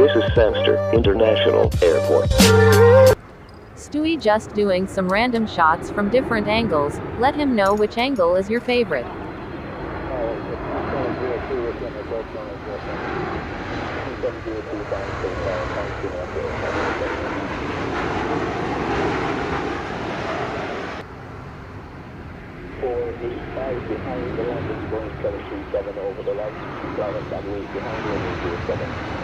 This is Sangster International Airport. Stewie just doing some random shots from different angles. Let him know which angle is your favorite. Behind the landing, going 737 over the lights, driver sideways behind the 7.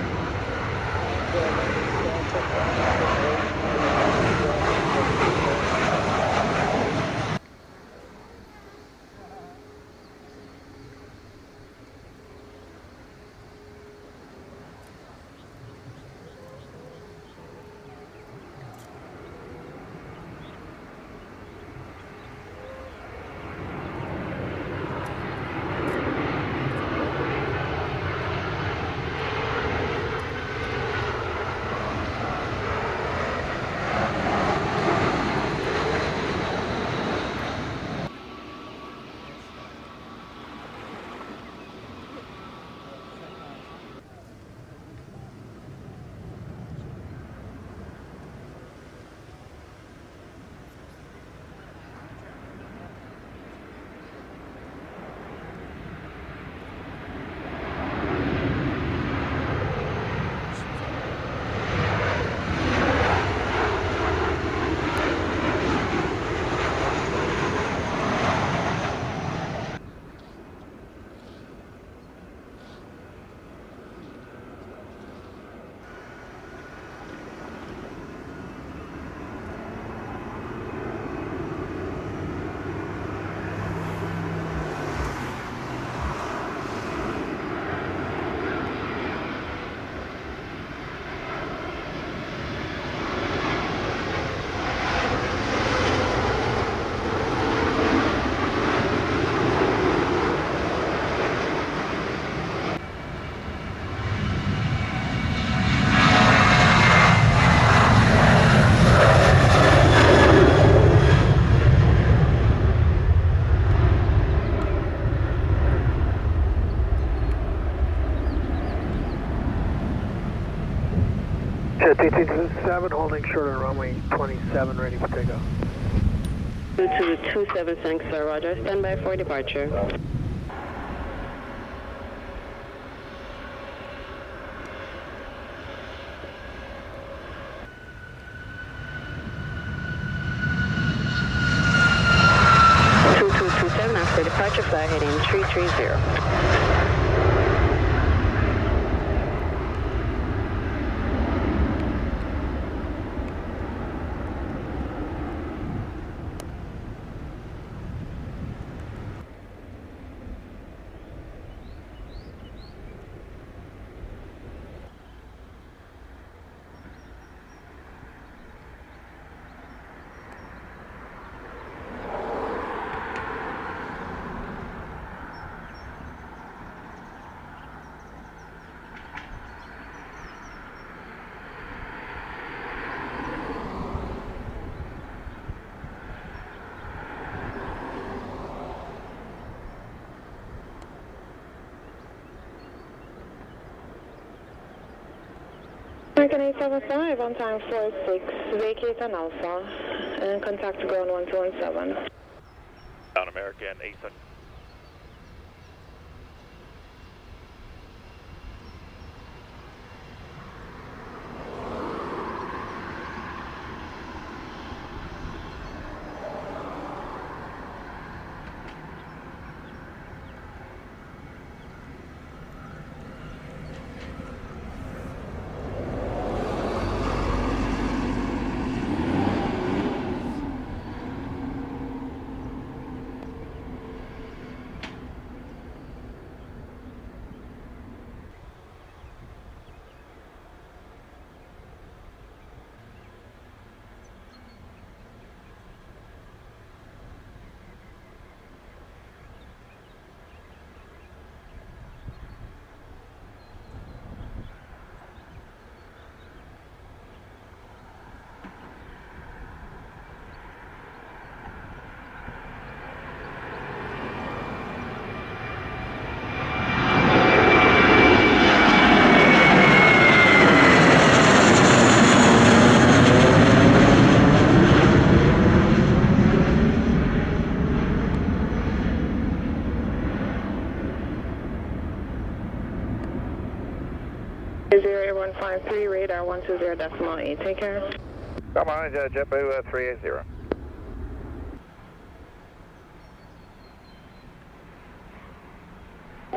Jet 227 holding short on runway 27, ready for takeoff. 2227 Sangster, roger. Stand by for departure. After departure, fly heading 330. American 875 on time 46, vacate on Alpha, and contact ground 1217. Down American 875. 08153, radar 120.8, take care. Come on, JetBlue 380.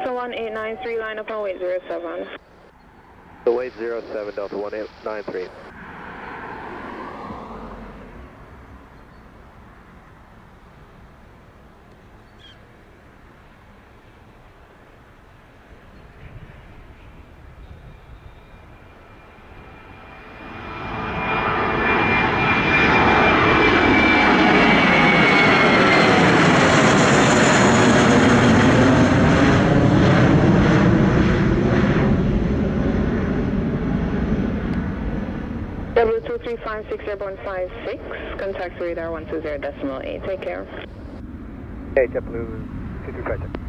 So 1893, line up on weight 07. The weight 07, Delta 1893. W2356 airborne 56, contact radar 120.8, take care. Hey, JetBlue 2356.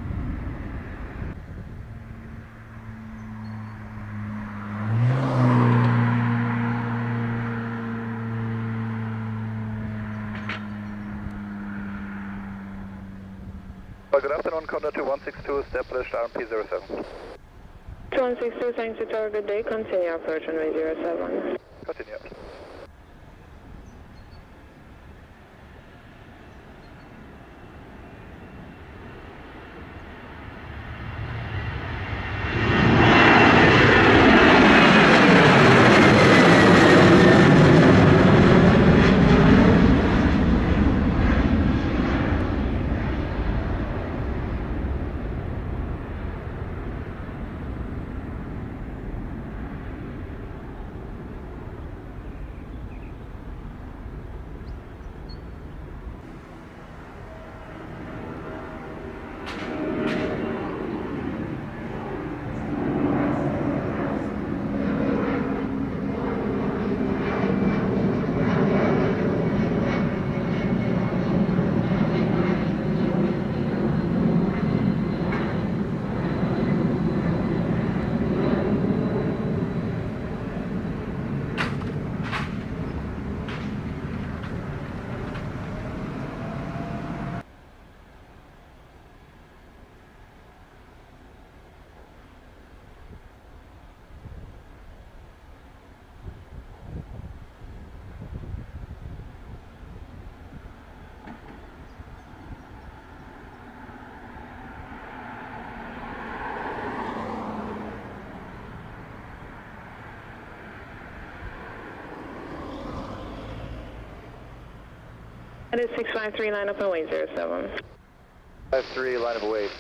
Good afternoon, Condor 2162, established RMP 07. 2162, thanks to tower, good day, continue approach runway 07. Continue. That is 653, line up and weight 07. 53, line of weight.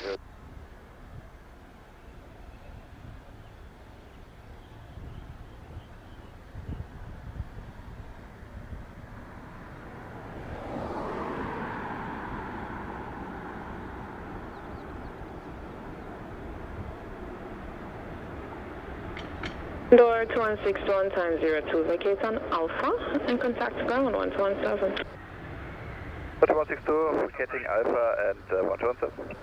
Door 2161 times 02, vacate on Alpha and contact ground 117. 2162, vacating Alpha and 117.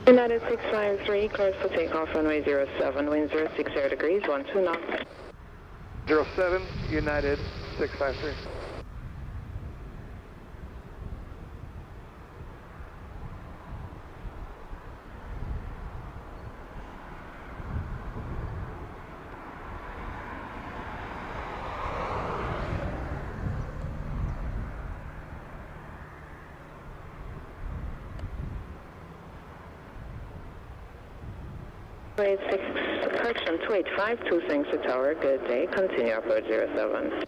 United 653, cleared for takeoff runway 07, wind 06 air degrees, 12 knots. 07, United 653. Correction 2852, thanks to tower, good day, continue approach 07.